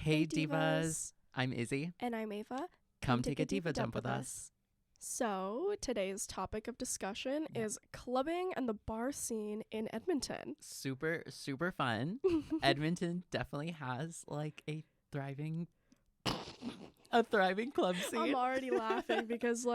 Hey Divas. I'm Izzy. And I'm Ava. Come take a Diva dump with us. So, today's topic of discussion is clubbing and the bar scene in Edmonton. Super, super fun. Edmonton definitely has like a thriving club scene. I'm already laughing because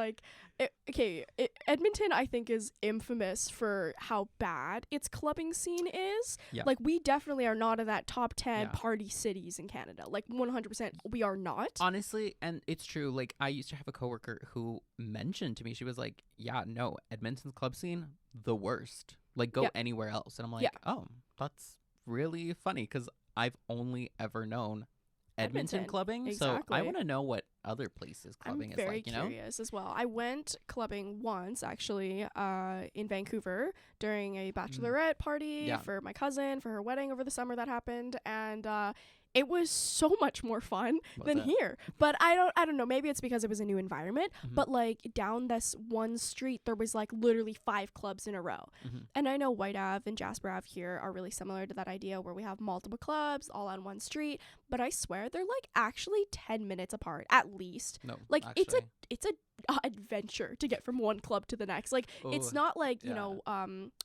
Edmonton I think is infamous for how bad its clubbing scene is. Yeah. Like we definitely are not in that top 10 party cities in Canada. Like 100% we are not. Honestly, and it's true, like I used to have a coworker who mentioned to me, she was like, yeah, no, Edmonton's club scene, the worst. Like go anywhere else. And I'm like, oh, that's really funny because I've only ever known Edmonton clubbing, exactly. So I want to know what other places clubbing is like, you know? I'm very curious as well. I went clubbing once, actually, in Vancouver during a bachelorette party for my cousin, for her wedding over the summer that happened, and it was so much more fun than here. But I don't know, maybe it's because it was a new environment, but like down this one street, there was like literally 5 clubs in a row. And I know White Ave and Jasper Ave here are really similar to that idea where we have multiple clubs all on one street, but I swear they're like actually 10 minutes apart at least. No, like actually. it's a adventure to get from one club to the next. Like it's not like you know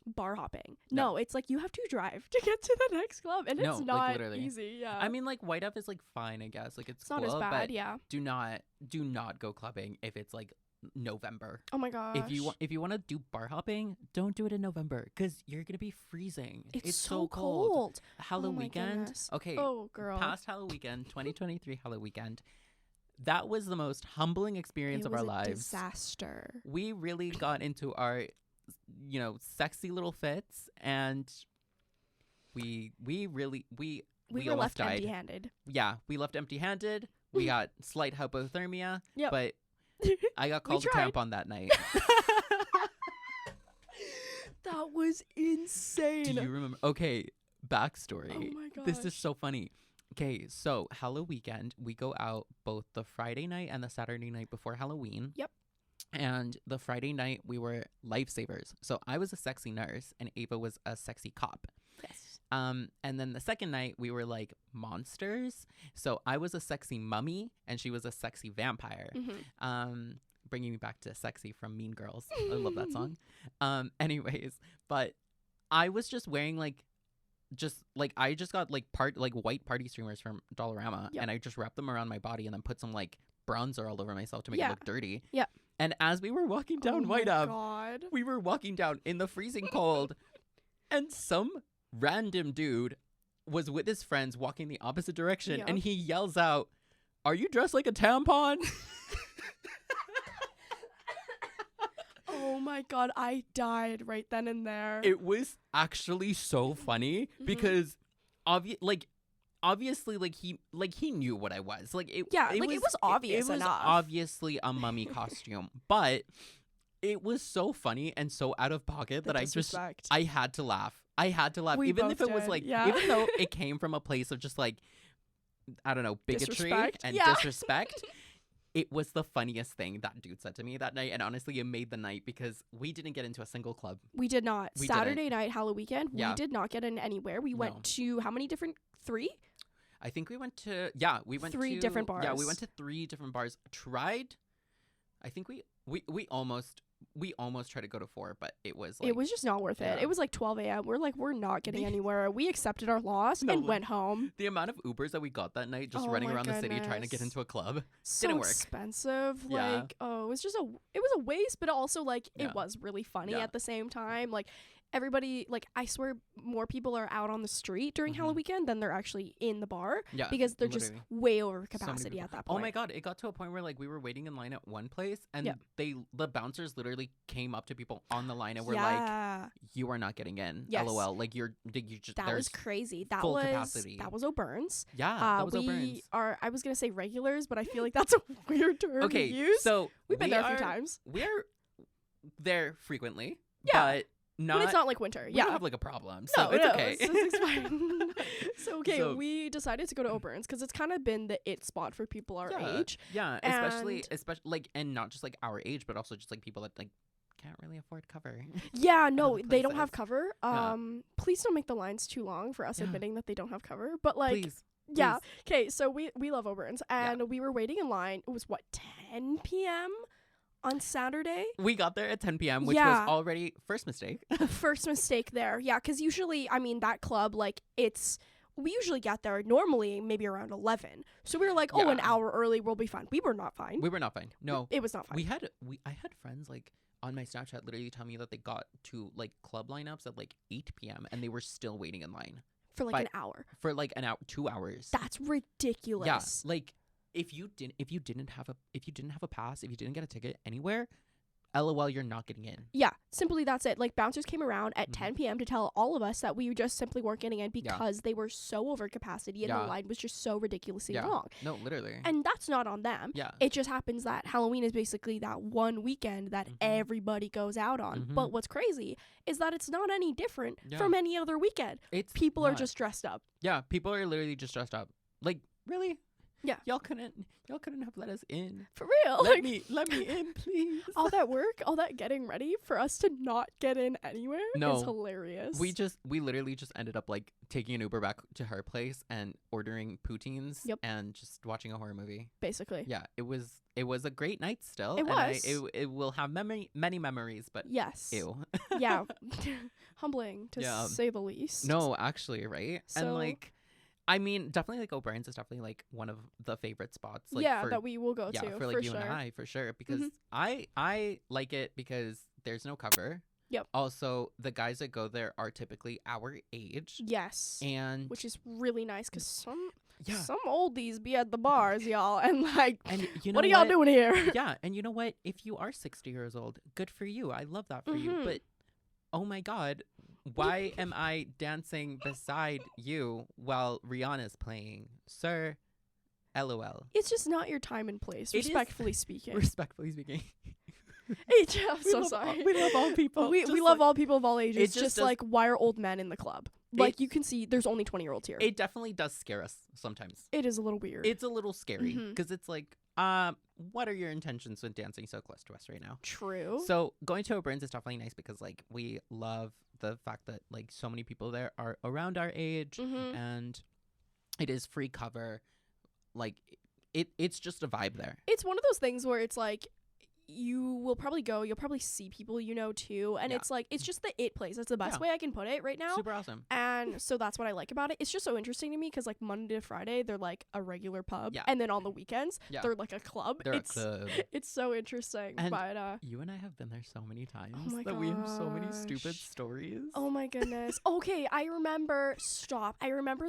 bar hopping. No, it's like you have to drive to get to the next club, and it's not like, easy. I mean, like White Ave is like fine, I guess. Like it's cool, not as bad. But do not go clubbing if it's like November. Oh my gosh. If you want to do bar hopping, don't do it in November because you're gonna be freezing. It's so cold. Halloween weekend. Okay. Oh girl. Past Halloween weekend, 2023 Halloween weekend. That was the most humbling experience of our lives. Disaster. We really got into our, sexy little fits, and we were left empty-handed. Yeah, we left empty-handed. We got slight hypothermia, but I got called a tampon that night. That was insane. Do you remember? Okay, backstory. Oh my gosh. This is so funny. Okay, so Halloween weekend, we go out both the Friday night and the Saturday night before Halloween. Yep. And the Friday night, we were lifesavers. So I was a sexy nurse and Ava was a sexy cop. Yes. And then the second night, we were like monsters. So I was a sexy mummy and she was a sexy vampire. Bringing me back to sexy from Mean Girls. I love that song. Anyways, but I was just wearing I just got white party streamers from Dollarama and I just wrapped them around my body and then put some like bronzer all over myself to make it look dirty. Yeah. And as we were walking down White Ave, we were walking down in the freezing cold and some random dude was with his friends walking the opposite direction and he yells out, "Are you dressed like a tampon?" Oh my god, I died right then and there. It was actually so funny because obviously he knew what I was. It was obvious enough. It was obviously a mummy costume, but it was so funny and so out of pocket that I had to laugh. Even if it was even though it came from a place of just like, I don't know, bigotry and disrespect. It was the funniest thing that dude said to me that night. And honestly, it made the night because we didn't get into a single club. We did not. Saturday night, Halloween weekend, we did not get in anywhere. We went to how many different? 3? I think we went to, 3 different bars. Yeah, we went to 3 different bars. I think we almost tried to go to 4, but it was just not worth it. It was like 12 a.m. We're not getting anywhere. We accepted our loss and went home. The amount of Ubers that we got that night just running around the city trying to get into a club didn't work. Expensive. It was a waste, but also it was really funny at the same time. Everybody, I swear more people are out on the street during Halloween weekend than they're actually in the bar because they're just way over capacity at that point. Oh my god, it got to a point where we were waiting in line at one place and the bouncers literally came up to people on the line and were like, "You are not getting in." Yes. LOL. You just that was crazy. That full was capacity. That was O'Byrne's. Yeah, that was O'Byrne's. I was gonna say regulars, but I feel like that's a weird term to use. So we've been there a few times. We're there frequently. Yeah. But when it's not like winter. We don't have a problem. So it's okay. It's fine. So we decided to go to O'Byrne's because it's kind of been the it spot for people our age. Yeah, especially and not just our age, but also just people that can't really afford cover. Yeah, no, they don't have cover. Please don't make the lines too long for us admitting that they don't have cover. But please. Yeah. Okay, so we love Oberyn's, and we were waiting in line. It was 10 p.m. on Saturday. We got there at 10 p.m., which was already first mistake. First mistake there. Yeah, because usually, I mean, that club, like, we usually get there normally maybe around 11. So we were like, an hour early, we'll be fine. We were not fine. No. It was not fine. I had friends, like, on my Snapchat literally tell me that they got to, like, club lineups at, like, 8 p.m. and they were still waiting in line. For, like, an hour. For, like, 2 hours. That's ridiculous. Yeah, like, if you didn't have a pass, if you didn't get a ticket anywhere, LOL, you're not getting in. Yeah, simply that's it. Like, bouncers came around at 10 p.m. to tell all of us that we just simply weren't getting in because they were so over capacity and the line was just so ridiculously long. No, literally. And that's not on them. Yeah. It just happens that Halloween is basically that one weekend that everybody goes out on. But what's crazy is that it's not any different from any other weekend. People are just dressed up. Yeah, people are literally just dressed up. Like, really? Yeah. Y'all couldn't have let us in. For real. Let me in, please. All that work, all that getting ready for us to not get in anywhere is hilarious. We literally just ended up like taking an Uber back to her place and ordering poutines and just watching a horror movie. Basically. Yeah, it was a great night still. It was. It will have many memories, but yes. Ew. Yeah. Humbling to say the least. No, actually, right? So, and like, I mean, definitely like Oberyn's is definitely like one of the favorite spots. Like, that we will go to. For like you and I, for sure. Because I like it because there's no cover. Yep. Also, the guys that go there are typically our age. Yes. And which is really nice because some oldies be at the bars, y'all, and like, and you know what are y'all doing here? Yeah, and you know what? If you are 60 years old, good for you. I love that for you. But oh my God, why am I dancing beside you while Rihanna's playing? Sir, LOL. It's just not your time and place, respectfully speaking. Respectfully speaking. I'm so sorry. We love all people. We love all people of all ages. It's just like, why are old men in the club? Like, you can see there's only 20-year-olds here. It definitely does scare us sometimes. It is a little weird. It's a little scary because it's like, what are your intentions with dancing so close to us right now? True. So going to Oberyn's is definitely nice because like we love the fact that like so many people there are around our age and it is free cover. Like it's just a vibe there. It's one of those things where it's like, you will probably go, you'll probably see people you know too, and it's like, it's just the it place. That's the best way I can put it right now. Super awesome. And so that's what I like about it. It's just so interesting to me because like Monday to Friday they're like a regular pub, and then on the weekends they're like a club. It's so interesting. And but you and I have been there so many times that we have so many stupid stories. Oh my goodness. Okay, I remember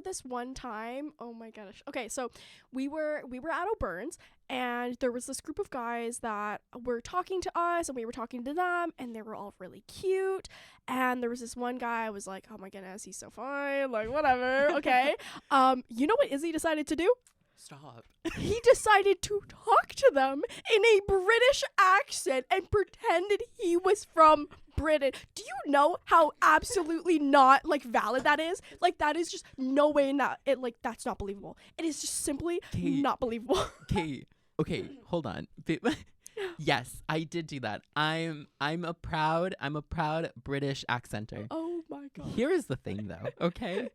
this one time. Oh my gosh. Okay, so we were at Oberyn's, and there was this group of guys that were talking to us, and we were talking to them, and they were all really cute. And there was this one guy, I was like, oh my goodness, he's so fine, like whatever. Okay. You know what Izzy decided to do? Stop. He decided to talk to them in a British accent and pretended he was from Britain. Do you know how absolutely not like valid that is? Like, that is just no way in that it, like, that's not believable. It is just simply not believable. Okay, hold on. Yes, I did do that. I'm a proud British accenter. Oh my God. Here is the thing though, okay?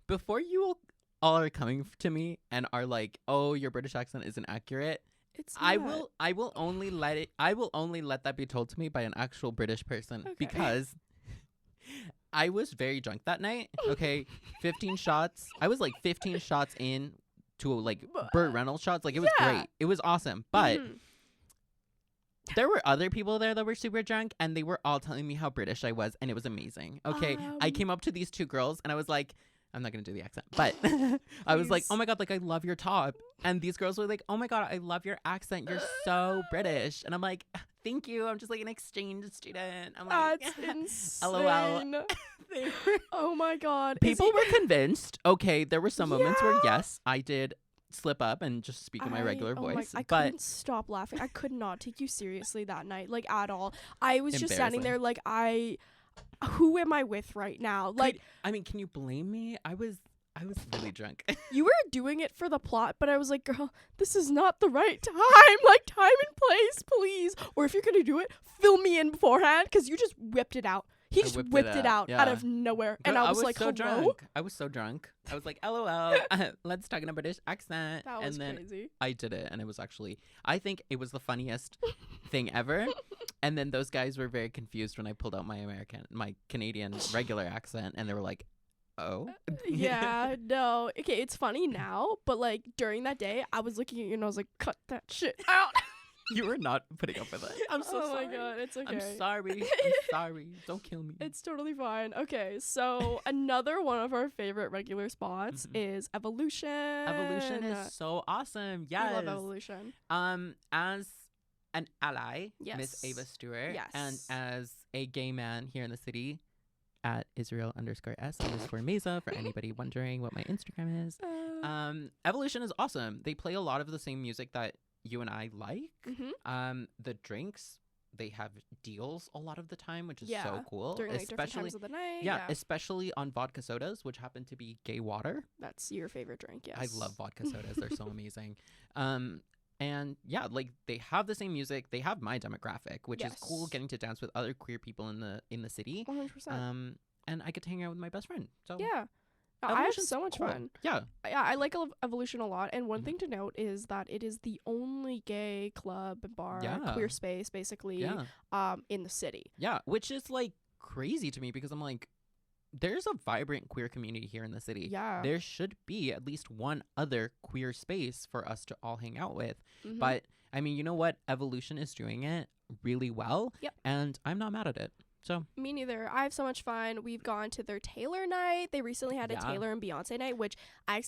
Before you all are coming to me and are like, "Oh, your British accent isn't accurate." It's not. I will only let that be told to me by an actual British person because I was very drunk that night. Okay, 15 shots. I was like 15 shots in to like Burt Reynolds shots. Like, it was great. It was awesome. But there were other people there that were super drunk, and they were all telling me how British I was, and it was amazing. Okay, I came up to these two girls, and I was like, I'm not going to do the accent, but I was like, oh my God, like, I love your top. And these girls were like, oh my God, I love your accent. You're so British. And I'm like, thank you. I'm just like an exchange student. I'm like, that's insane. LOL. Oh my God. People were convinced. Okay, there were some moments where, yes, I did slip up and just speak in my regular voice. I couldn't stop laughing. I could not take you seriously that night, like, at all. I was just standing there like, who am I with right now? Like, can you blame me? I was really drunk. You were doing it for the plot, but I was like, girl, this is not the right time. Like, time and place, please. Or if you're gonna do it, fill me in beforehand, because you just whipped it out. He just whipped it out out of nowhere. Girl, and I was like, so hello? drunk. I was so drunk. I was like, LOL, let's talk in a British accent. That was and then crazy. I did it. And it was actually, I think it was the funniest thing ever. And then those guys were very confused when I pulled out my Canadian regular accent. And they were like, oh. Yeah, no. Okay, it's funny now. But like during that day, I was looking at you and I was like, cut that shit out. You were not putting up with it. I'm so sorry. Oh my god, it's okay. I'm sorry. I'm sorry. Don't kill me. It's totally fine. Okay, so another one of our favorite regular spots is Evolution. Evolution is so awesome. Yes. I love Evolution. As an ally, Yes. Miss Ava Stewart, Yes. and as a gay man here in the city, at Israel_S_Mesa for anybody wondering what my Instagram is. Evolution is awesome. They play a lot of the same music that you and I like. The drinks, they have deals a lot of the time, which is so cool. During like different times of the night. Yeah, especially on vodka sodas, which happen to be gay water. That's your favorite drink, yes. I love vodka sodas. They're so amazing. And yeah, like they have the same music. They have my demographic, which is cool, getting to dance with other queer people in the city. 100%. And I get to hang out with my best friend. So yeah. I have so much fun. Yeah. I like Evolution a lot. And one thing to note is that it is the only gay club, bar, queer space, basically, in the city. Yeah, which is like crazy to me because I'm like, there's a vibrant queer community here in the city. Yeah. There should be at least one other queer space for us to all hang out with. But, I mean, you know what? Evolution is doing it really well. Yep. And I'm not mad at it. So me neither. I have so much fun. We've gone to their Taylor night. They recently had a Taylor and Beyonce night, which I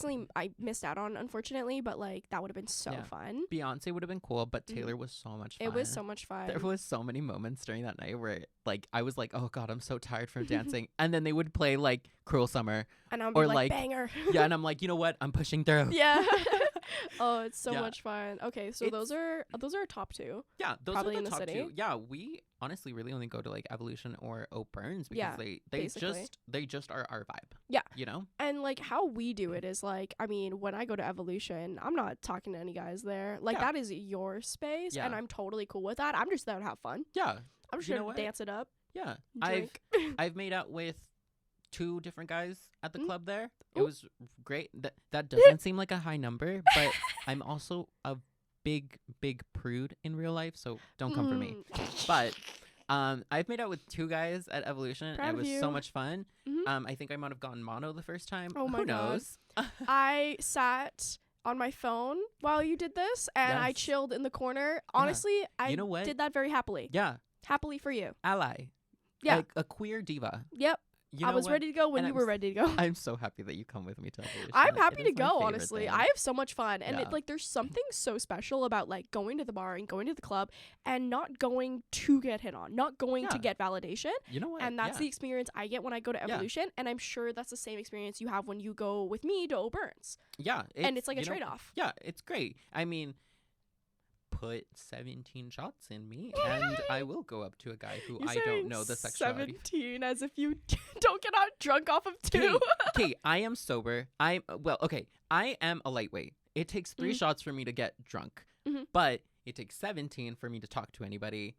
missed out on, unfortunately, but like that would have been so fun. Beyonce would have been cool, but Taylor was so much fun. It was so much fun. There was so many moments during that night where like I was like, oh god, I'm so tired from dancing. And then they would play like Cruel Summer. And I'm like banger. Yeah, and I'm like, you know what? I'm pushing through. Yeah. Oh, it's so much fun. Okay, so those are our top two. Yeah, those probably are the in the top city. two. Yeah, we honestly really only go to like Evolution or O'Byrne's because they just are our vibe. Yeah. You know? And like how we do it is like, I mean, when I go to Evolution, I'm not talking to any guys there. Like that is your space and I'm totally cool with that. I'm just there to have fun. Yeah. I'm just gonna dance it up. Yeah. Drink. I've made out with 2 different guys at the club there. It Ooh. was great. That doesn't seem like a high number, but I'm also a big prude in real life, so don't come for me. But I've made out with 2 guys at Evolution and it was so much fun. I think I might have gotten mono the first time. Oh my Who knows? I sat on my phone while you did this and I chilled in the corner. Honestly, I did that very happily. Yeah. Happily for you. Ally. Yeah. Like a queer diva. Yep. I was ready to go when you were ready to go. I'm so happy that you come with me to Evolution. I'm happy to go, honestly. I have so much fun. And there's something so special about like going to the bar and going to the club and not going to get hit on, not going to get validation. You know what? And that's the experience I get when I go to Evolution. And I'm sure that's the same experience you have when you go with me to O'Byrne's. Yeah. And it's like a trade-off. Yeah, it's great. I mean, put 17 shots in me and I will go up to a guy who I don't know the sexuality. 17 as if you don't get out drunk off of 2. Okay, I am sober. I am a lightweight. It takes 3 shots for me to get drunk. But it takes 17 for me to talk to anybody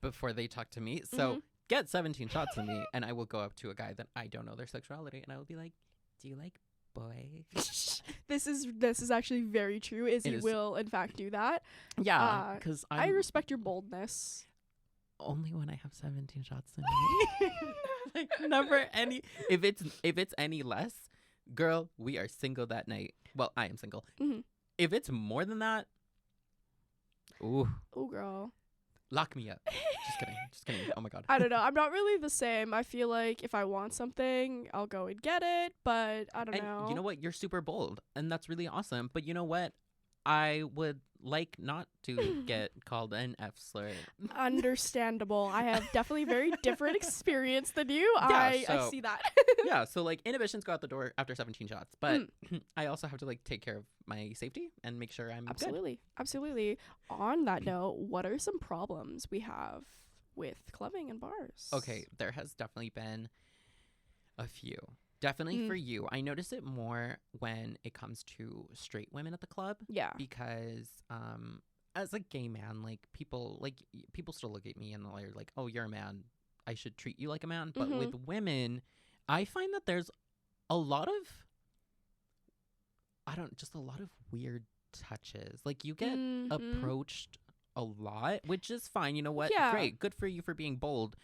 before they talk to me. So get 17 shots in me and I will go up to a guy that I don't know their sexuality and I will be like, do you like boys? This is actually very true. Izzy will in fact do that. Yeah, because I respect your boldness. Only when I have 17 shots in me. Like never any. If it's any less, girl, we are single that night. Well, I am single. If it's more than that, ooh, girl, lock me up. Just kidding. Oh my god. I don't know. I'm not really the same. I feel like if I want something, I'll go and get it. But I don't know. You know what? You're super bold, and that's really awesome. But you know what? I would like not to get called an F slur. Understandable. I have definitely very different experience than you. I see that. Yeah, so like inhibitions go out the door after 17 shots, but I also have to like take care of my safety and make sure I'm Absolutely. good. Absolutely. On that note, what are some problems we have with clubbing and bars? Okay, there has definitely been a few. Definitely for you. I notice it more when it comes to straight women at the club. Yeah. Because as a gay man, like people still look at me and they're like, "Oh, you're a man. I should treat you like a man. But with women, I find that there's a lot of just a lot of weird touches. Like, you get approached a lot, which is fine. You know what? Yeah. Great. Good for you for being bold.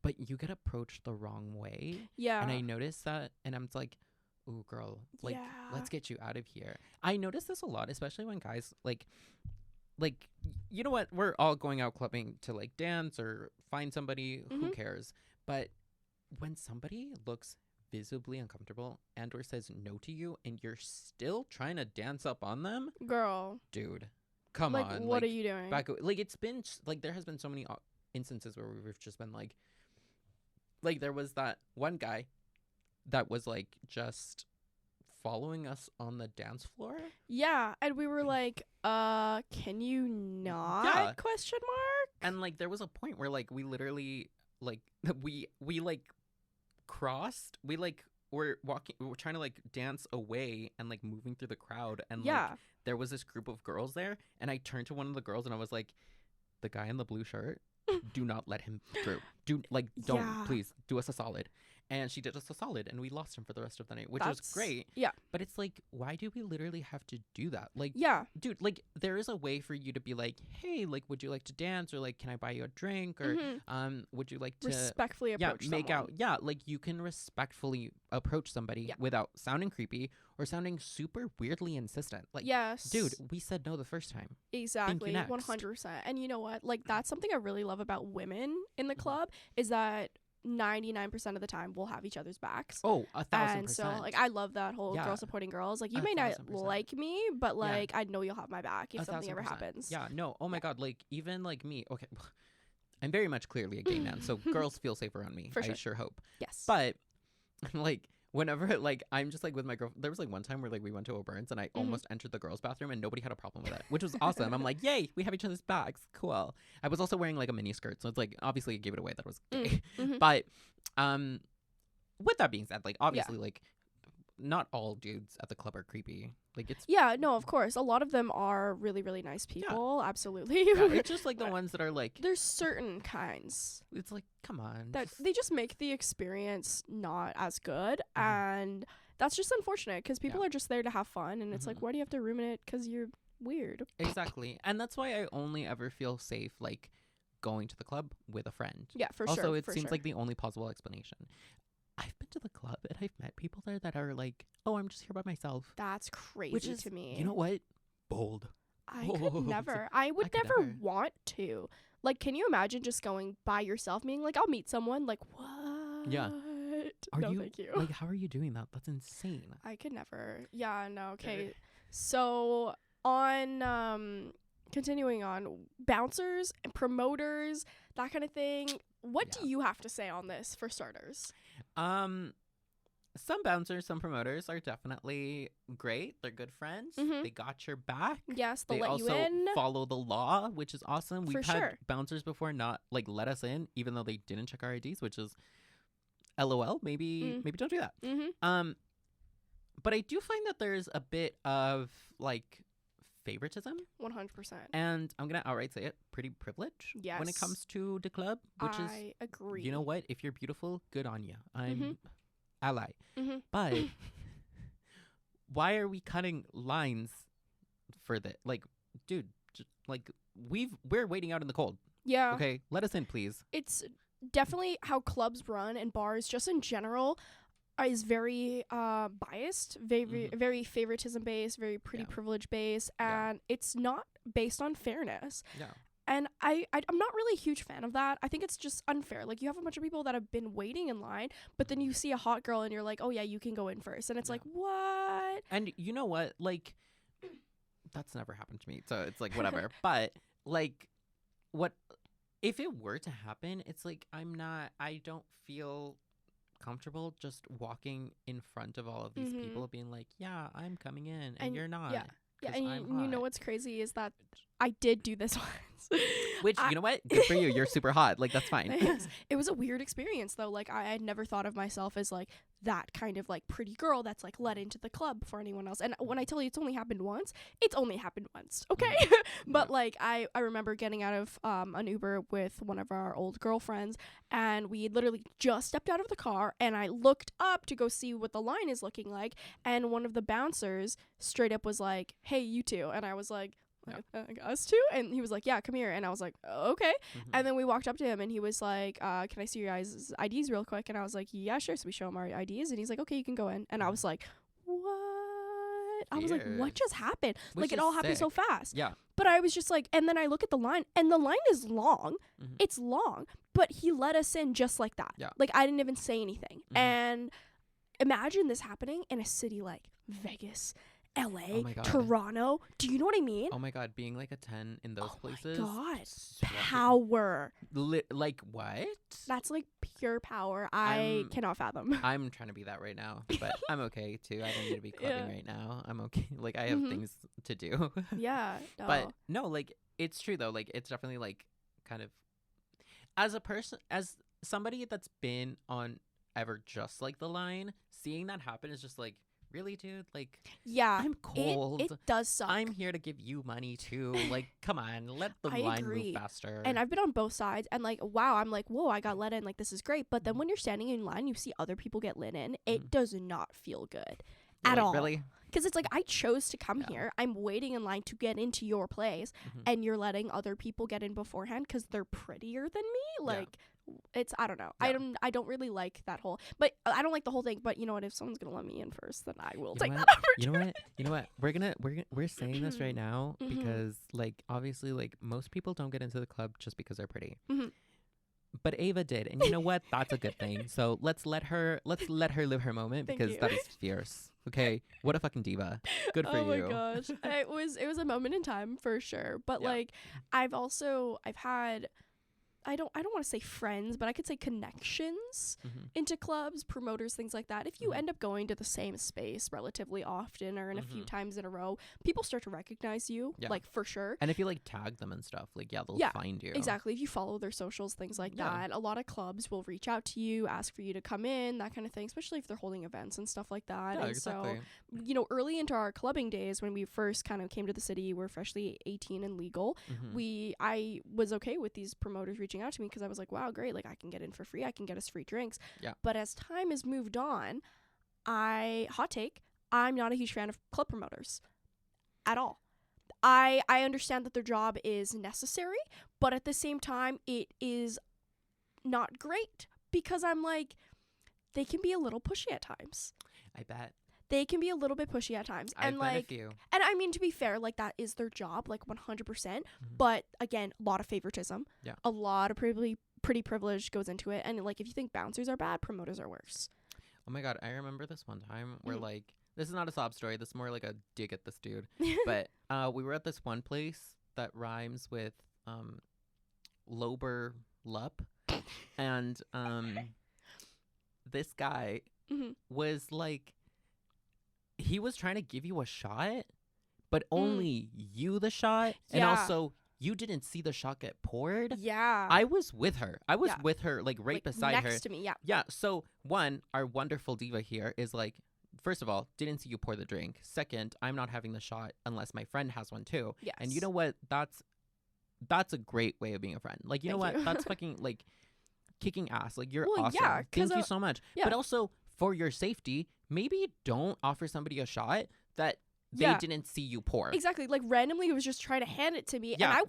But you get approached the wrong way. Yeah. And I noticed that, and I'm like, ooh, girl, like, let's get you out of here. I notice this a lot, especially when guys, like, you know what? We're all going out clubbing to, like, dance or find somebody. Who cares? But when somebody looks visibly uncomfortable and or says no to you and you're still trying to dance up on them, girl, dude, come like, on. what are you doing? Like, it's been, like, there has been so many instances where we've just been like, there was that one guy that was, like, just following us on the dance floor. Yeah, and we were like, can you not? Yeah. Question mark. And, like, there was a point where, like, we literally, like, we like crossed. We, like, were walking. We were trying to, like, dance away and, like, moving through the crowd. And like, there was this group of girls there, and I turned to one of the girls and I was like, the guy in the blue shirt, do not let him through. Don't please do us a solid. And she did us a solid, and we lost him for the rest of the night, which was great. Yeah. But it's like, why do we literally have to do that? Like, yeah, dude, like, there is a way for you to be like, hey, like, would you like to dance? Or, like, can I buy you a drink? Or would you like to respectfully approach make someone. out? Yeah, like, you can respectfully approach somebody without sounding creepy or sounding super weirdly insistent. Like, yes, dude, we said no the first time. Exactly, 100%. And you know what? Like, that's something I really love about women in the club is that 99% of the time we'll have each other's backs. Oh, 1,000%. And so, like, I love that whole girl supporting girls. Like, you may not 1,000%. like me, but, like, I know you'll have my back if something ever 1,000%. happens. Yeah, no, oh my God, like, even, like, me, okay, I'm very much clearly a gay man, so girls feel safe around me. For sure. I sure hope. Yes. But, like, whenever, like, I'm just, like, with my girl, there was, like, one time where, like, we went to O'Byrne's and I almost entered the girls' bathroom and nobody had a problem with it, which was awesome. I'm like, yay, we have each other's backs. Cool. I was also wearing, like, a mini skirt, so it's, like, obviously it gave it away that it was gay. But, with that being said, like, obviously, like, not all dudes at the club are creepy. Like, it's no, of course. A lot of them are really, really nice people. Absolutely. Yeah, it's just, like, the ones that are, like, there's certain kinds it's like, come on. that they just make the experience not as good. And that's just unfortunate because people are just there to have fun. And it's like, why do you have to ruin it because you're weird? Exactly. And that's why I only ever feel safe, like, going to the club with a friend. Yeah, for also, sure. Also, it seems like the only plausible explanation. I've been to the club and I've met people there that are like, oh, I'm just here by myself. That's crazy Which is, to me. You know what? Bold. I could never. I would never want to. Like, can you imagine just going by yourself, being like, I'll meet someone? Like, what? Yeah. Thank you. Like, how are you doing that? That's insane. I could never. Yeah, no, okay. So, on, continuing on, bouncers and promoters, that kind of thing. What do you have to say on this, for starters? Some bouncers, some promoters are definitely great. They're good friends. They got your back. Yes, they let also you in. Follow the law, which is awesome. We've had sure. bouncers before not, like, let us in, even though they didn't check our IDs, which is LOL. Maybe don't do that. But I do find that there's a bit of, like, favoritism. 100%. And I'm gonna outright say it, pretty privilege. Yes. When it comes to the club, which I agree. You know what? If you're beautiful, good on you. I'm ally. But why are we cutting lines for that? Like, dude, like, we're waiting out in the cold. Yeah. Okay, let us in, please. It's definitely how clubs run and bars, just in general, is very biased, very favoritism based, very pretty privilege based, and it's not based on fairness. Yeah. And I'm not really a huge fan of that. I think it's just unfair. Like, you have a bunch of people that have been waiting in line, but then you see a hot girl and you're like, oh yeah, you can go in first. And it's like, what? And you know what? Like, that's never happened to me. So it's like, whatever. But, like, what if it were to happen? It's like, I don't feel comfortable just walking in front of all of these people being like, yeah, I'm coming in and you're not. Yeah, and you know what's crazy is that I did do this once. Which, you know what? Good for you. You're super hot. Like, that's fine. It was a weird experience, though. Like, I had never thought of myself as, like, that kind of like pretty girl that's like let into the club before anyone else. And when I tell you it's only happened once, it's only happened once, okay? But like I remember getting out of an Uber with one of our old girlfriends, and we literally just stepped out of the car, and I looked up to go see what the line is looking like, and one of the bouncers straight up was like, "Hey, you two," and I was like, us too? And he was like, "Yeah, come here." And I was like, okay. And then we walked up to him, and he was like, "Can I see your guys' IDs real quick?" And I was like, "Yeah, sure." So we show him our IDs, and he's like, "Okay, you can go in." And I was like, what? I was like, what just happened? Which like, it all happened sick. so fast. Yeah. But I was just like, and then I look at the line, and the line is long. It's long, but he let us in just like that. Yeah. Like, I didn't even say anything. And imagine this happening in a city like Vegas, LA, Toronto. Do you know what I mean? Oh my God, being like a 10 in those places. Oh my God. Power. Like what? That's like pure power. I cannot fathom. I'm trying to be that right now, but I'm okay too. I don't need to be clubbing right now. I'm okay. Like I have things to do. Yeah. No. But no, like it's true though. Like it's definitely like kind of as a person, as somebody that's been on ever just like the line, seeing that happen is just like, really, dude? Like, yeah, I'm cold. It does suck. I'm here to give you money too. Like, come on, let the line move faster. And I've been on both sides, and like, wow, I'm like, whoa, I got let in. Like, this is great. But then when you're standing in line, you see other people get let in. It does not feel good at all. Really? Because it's like, I chose to come here. I'm waiting in line to get into your place, and you're letting other people get in beforehand because they're prettier than me. Like. It's I don't know. Yeah. I don't really like that whole, but I don't like the whole thing. But you know what? If someone's gonna let me in first, then I will take that opportunity. You know what? We're saying this right now because like obviously like most people don't get into the club just because they're pretty. But Ava did, and you know what? That's a good thing. So let's let her live her moment because that is fierce. Okay, what a fucking diva. Good for you. Oh my gosh, it was a moment in time for sure. But like I've had. I don't want to say friends, but I could say connections into clubs, promoters, things like that. If you end up going to the same space relatively often or in a few times in a row, people start to recognize you, like for sure. And if you like tag them and stuff, like they'll find you. Exactly. If you follow their socials, things like that, a lot of clubs will reach out to you, ask for you to come in, that kind of thing, especially if they're holding events and stuff like that. Yeah, and exactly. so, you know, early into our clubbing days when we first kind of came to the city, we're freshly 18 and legal. I was okay with these promoters reaching out to me because I was like, wow, great, like I can get in for free, I can get us free drinks. But as time has moved on, hot take, I'm not a huge fan of club promoters at all. I understand that their job is necessary, but at the same time it is not great because I'm like, they can be a little pushy at times. I bet. They can be a little bit pushy at times. And like, and I mean, to be fair, like that is their job, like 100%. But again, a lot of favoritism. Yeah. A lot of pretty privilege goes into it. And like, if you think bouncers are bad, promoters are worse. Oh my God. I remember this one time where like, this is not a sob story. This is more like a dig at this dude. But we were at this one place that rhymes with Lober Lup. And this guy was like, he was trying to give you a shot, but only you the shot. Yeah. And also, you didn't see the shot get poured. Yeah. I was with her. I was with her, like, right beside her. Next to me, yeah. Yeah. So, one, our wonderful diva here is like, first of all, didn't see you pour the drink. Second, I'm not having the shot unless my friend has one too. Yes. And you know what? That's a great way of being a friend. Like, you know what? That's fucking, like, kicking ass. Like, you're awesome. Yeah, thank you so much. Yeah. But also, for your safety, maybe don't offer somebody a shot that they didn't see you pour. Exactly. Like randomly he was just trying to hand it to me. And I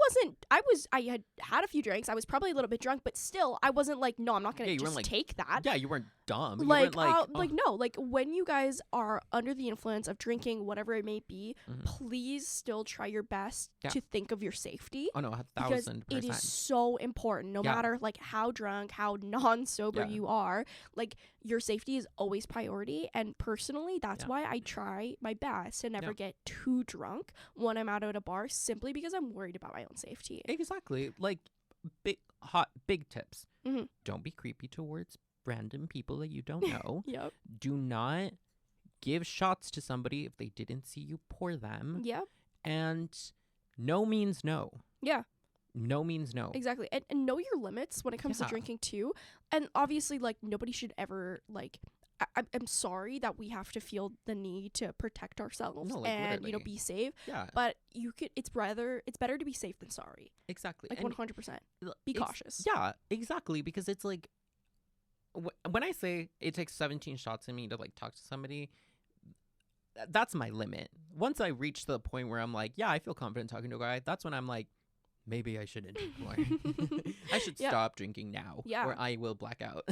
had a few drinks. I was probably a little bit drunk, but still I wasn't like, no, I'm not going to just take that. Yeah, you weren't dumb. Like, no, like when you guys are under the influence of drinking, whatever it may be, please still try your best to think of your safety. Oh no, 1,000%. It is so important. No matter like how drunk, how non-sober you are, like your safety is always priority. And personally, that's why I try my best to never get too drunk when I'm out at a bar, simply because I'm worried about my own safety. Exactly. Like big tips. Don't be creepy towards random people that you don't know. Do not give shots to somebody if they didn't see you pour them. And no means no. No means no. Exactly. And know your limits when it comes to drinking too. And obviously, like, nobody should ever, like, I'm sorry that we have to feel the need to protect ourselves No, like, and literally. you know, be safe. Yeah. But it's better to be safe than sorry. Exactly. Like, 100%. Be cautious. Yeah, exactly. Because it's like, when I say it takes 17 shots in me to like talk to somebody, that's my limit. Once I reach the point where I'm like, yeah, I feel confident talking to a guy, that's when I'm like, maybe I shouldn't drink more. I should stop drinking now, or I will black out.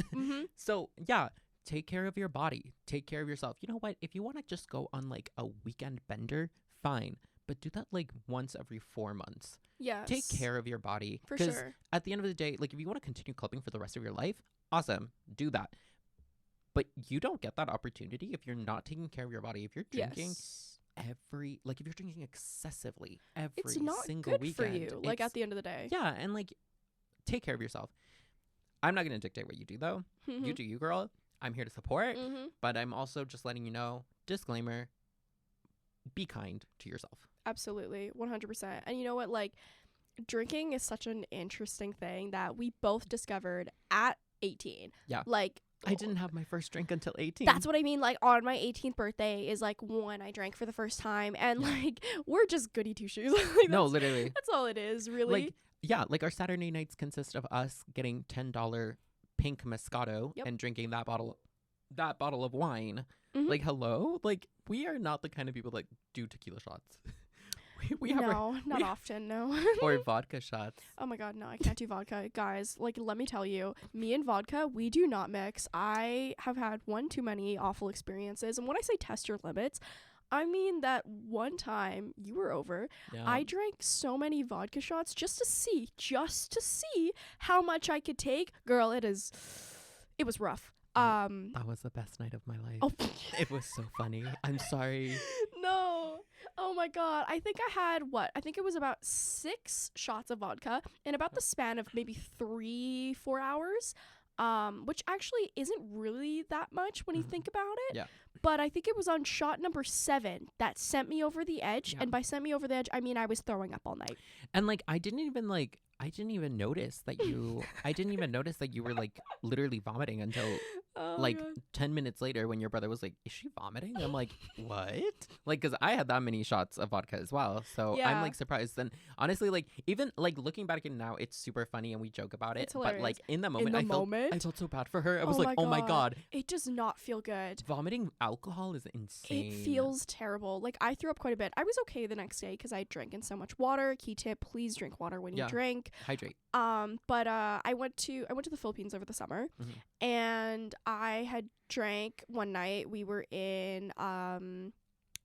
So yeah, take care of your body. Take care of yourself. You know what? If you want to just go on like a weekend bender, fine. But do that like once every 4 months. Yes. Take care of your body. For sure. At the end of the day, like if you want to continue clubbing for the rest of your life, awesome. Do that. But you don't get that opportunity if you're not taking care of your body. If you're drinking if you're drinking excessively every single weekend. It's not good for you, like at the end of the day. Yeah, and like take care of yourself. I'm not going to dictate what you do though. You do you, girl. I'm here to support, but I'm also just letting you know, disclaimer, be kind to yourself. Absolutely, 100%. And you know what, like, drinking is such an interesting thing that we both discovered at 18. Yeah. Like, I didn't have my first drink until 18. That's what I mean. Like, on my 18th birthday is like when I drank for the first time, and like we're just goody two shoes. Like, no, literally. That's all it is, really. Like, yeah, like our Saturday nights consist of us getting $10 pink Moscato and drinking that bottle of wine. Like, hello? Like, we are not the kind of people that do tequila shots. Not often, no. Or vodka shots. Oh my god, no, I can't do vodka. Guys, like, let me tell you, me and vodka, we do not mix. I have had one too many awful experiences. And when I say test your limits, I mean that one time you were over, I drank so many vodka shots just to see how much I could take. Girl, it was rough. That was the best night of my life. Oh. It was so funny. I'm sorry. No. Oh my god. I think I think it was about 6 shots of vodka in about the span of maybe 3-4 hours. Which actually isn't really that much when you think about it. Yeah. But I think it was on shot number 7 that sent me over the edge. Yeah. And by sent me over the edge, I mean I was throwing up all night. And like I didn't even notice that you were like literally vomiting until 10 minutes later when your brother was like, is she vomiting? I'm like, what? Like, because I had that many shots of vodka as well. So I'm like surprised. And honestly, like even like looking back at it now, it's super funny and we joke about it. But like in the moment, I felt so bad for her. I was like, oh my God. It does not feel good. Vomiting alcohol is insane. It feels terrible. Like I threw up quite a bit. I was okay the next day because I drank in so much water. Key tip, please drink water when you drink. Hydrate. But I went to the Philippines over the summer, and I had drank one night. We were in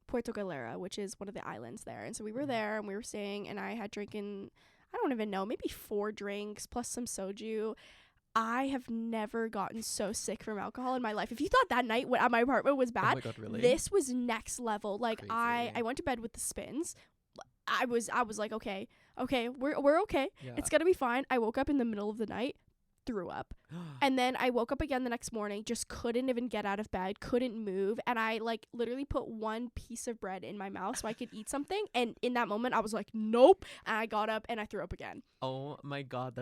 Puerto Galera, which is one of the islands there, and so we were there and we were staying, and I had drinking, I don't even know, maybe 4 drinks plus some soju. I have never gotten so sick from alcohol in my life. If you thought that night at my apartment was bad, oh my God, really? This was next level. Like Crazy. I went to bed with the spins. I was like, okay, we're okay. Yeah. It's gonna be fine. I woke up in the middle of the night, threw up. And then I woke up again the next morning, just couldn't even get out of bed, couldn't move. And I like literally put one piece of bread in my mouth so I could eat something. And in that moment I was like, nope. And I got up and I threw up again. Oh my God,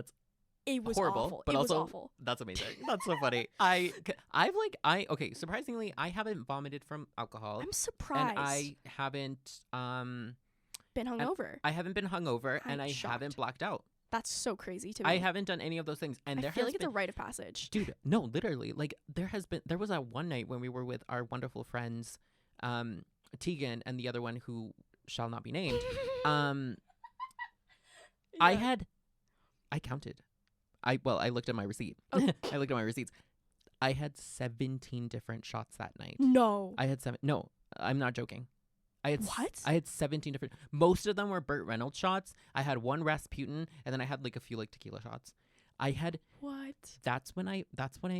it was horrible, awful. But it also, was awful. That's amazing. That's so funny. Okay, surprisingly, I haven't vomited from alcohol. I'm surprised. And I haven't, been hungover. I haven't been hungover, and I haven't blacked out. That's so crazy to me. I haven't done any of those things, and I feel like it's a rite of passage, dude. No, literally, like there was that one night when we were with our wonderful friends, Tegan, and the other one who shall not be named. I counted. I looked at my receipt. Oh. I looked at my receipts. I had 17 different shots that night. No. I had 7. No, I'm not joking. What? I had 17 different. Most of them were Burt Reynolds shots. I had one Rasputin, and then I had like a few like tequila shots. I had. What? That's what I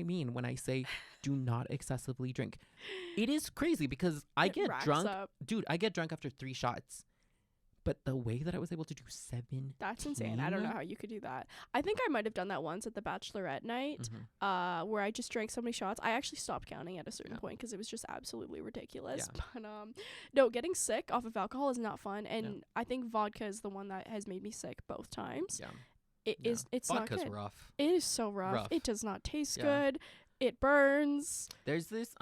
mean when I say do not excessively drink. It is crazy because I get drunk. Dude, I get drunk after 3 shots. But the way that I was able to do 7, that's insane. I don't know how you could do that. I think I might have done that once at the bachelorette night, where I just drank so many shots. I actually stopped counting at a certain point because it was just absolutely ridiculous. Yeah. But no, getting sick off of alcohol is not fun, and I think vodka is the one that has made me sick both times. Yeah. It's Vodka's not good. Rough. It is so rough. It does not taste good. It burns. There's this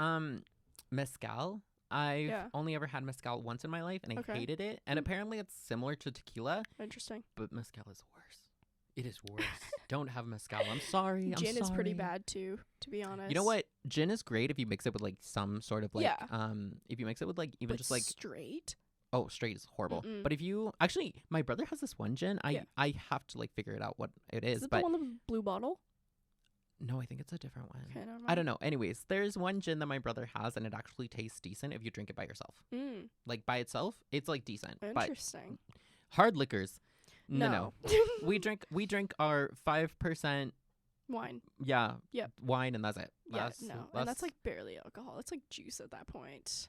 mezcal. I've only ever had mezcal once in my life, and I hated it. And apparently it's similar to tequila. Interesting. But mezcal is worse. It is worse. Don't have mezcal. I'm sorry. Gin is pretty bad too, to be honest. You know what? Gin is great if you mix it with like some sort of like if you mix it with like even just like straight. Oh, straight is horrible. But if you actually, my brother has this one gin. I have to like figure it out what it is. Is it the one with the blue bottle? No, I think it's a different one. Okay, never mind. I don't know. Anyways, there's one gin that my brother has, and it actually tastes decent if you drink it by yourself. Like by itself, it's like decent. Interesting. But hard liquors, no. we drink our 5% wine. Yeah. Yep. Wine, and that's it. And that's like barely alcohol. It's like juice at that point.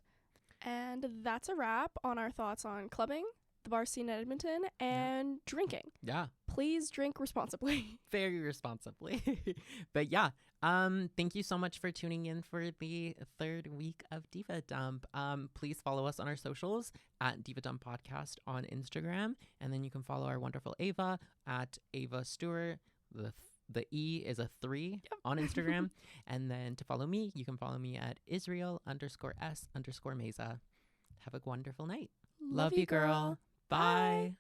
And that's a wrap on our thoughts on clubbing, the bar scene in Edmonton, and drinking. Yeah. Please drink responsibly. Very responsibly. But yeah, thank you so much for tuning in for the 3rd week of Diva Dump. Please follow us on our socials at Diva Dump Podcast on Instagram. And then you can follow our wonderful Ava at Ava Stewart. The E is a 3 on Instagram. And then to follow me, you can follow me at Israel_S_Meza. Have a wonderful night. Love you, girl. Bye.